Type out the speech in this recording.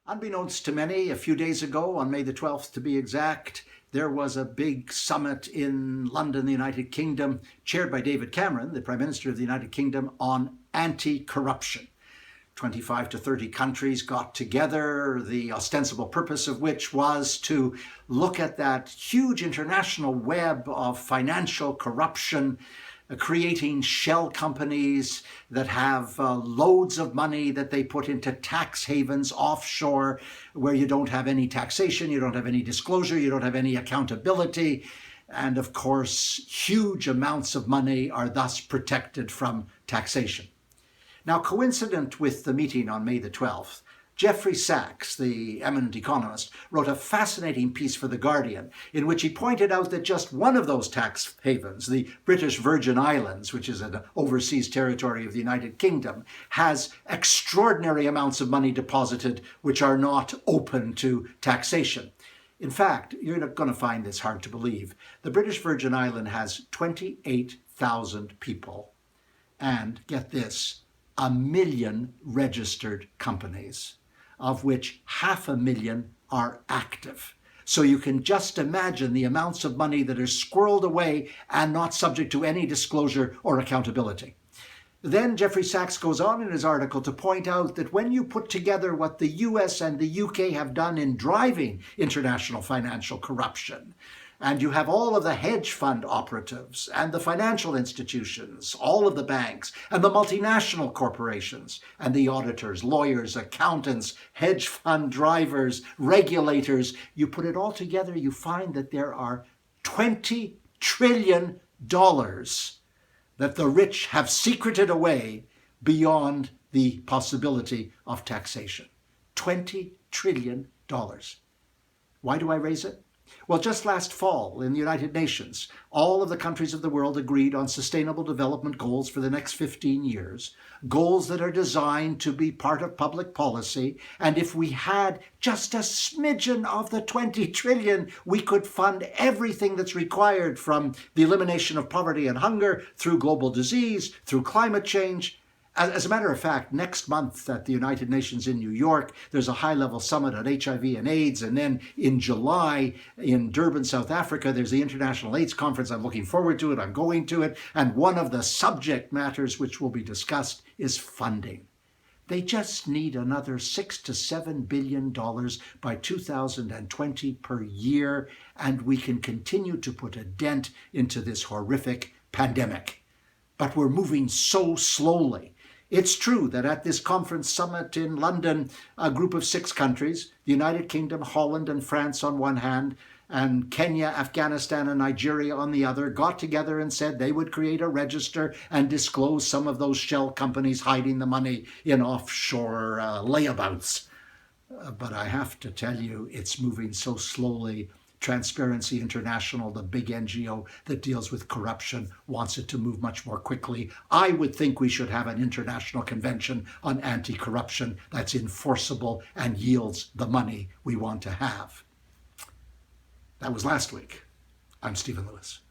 Unbeknownst to many, a few days ago, on May the 12th to be exact, there was a big summit in London, the United Kingdom, chaired by David Cameron, the Prime Minister of the United Kingdom, on anti-corruption. 25 to 30 countries got together, the ostensible purpose of which was to look at that huge international web of financial corruption, creating shell companies that have loads of money that they put into tax havens offshore where you don't have any taxation, you don't have any disclosure, you don't have any accountability. And of course, huge amounts of money are thus protected from taxation. Now, coincident with the meeting on May the 12th, Jeffrey Sachs, the eminent economist, wrote a fascinating piece for The Guardian in which he pointed out that just one of those tax havens, the British Virgin Islands, which is an overseas territory of the United Kingdom, has extraordinary amounts of money deposited which are not open to taxation. In fact, you're not going to find this hard to believe. The British Virgin Island has 28,000 people and, get this, 1 million registered companies, of which 500,000 are active. So you can just imagine the amounts of money that are squirreled away and not subject to any disclosure or accountability. Then Jeffrey Sachs goes on in his article to point out that when you put together what the US and the UK have done in driving international financial corruption, and you have all of the hedge fund operatives and the financial institutions, all of the banks and the multinational corporations and the auditors, lawyers, accountants, hedge fund drivers, regulators, you put it all together, you find that there are $20 trillion that the rich have secreted away beyond the possibility of taxation. $20 trillion. Why do I raise it? Well, just last fall in the United Nations, all of the countries of the world agreed on sustainable development goals for the next 15 years, goals that are designed to be part of public policy. And if we had just a smidgen of the 20 trillion, we could fund everything that's required, from the elimination of poverty and hunger, through global disease, through climate change. As a matter of fact, next month at the United Nations in New York, there's a high-level summit on HIV and AIDS. And then in July in Durban, South Africa, there's the International AIDS Conference. I'm looking forward to it. I'm going to it. And one of the subject matters which will be discussed is funding. They just need another $6 to $7 billion by 2020 per year, and we can continue to put a dent into this horrific pandemic. But we're moving so slowly. It's true that at this conference summit in London, a group of 6 countries, the United Kingdom, Holland, and France on one hand, and Kenya, Afghanistan, and Nigeria on the other, got together and said they would create a register and disclose some of those shell companies hiding the money in offshore layabouts. But I have to tell you, it's moving so slowly. Transparency International, the big NGO that deals with corruption, wants it to move much more quickly. I would think we should have an international convention on anti-corruption that's enforceable and yields the money we want to have. That was last week. I'm Stephen Lewis.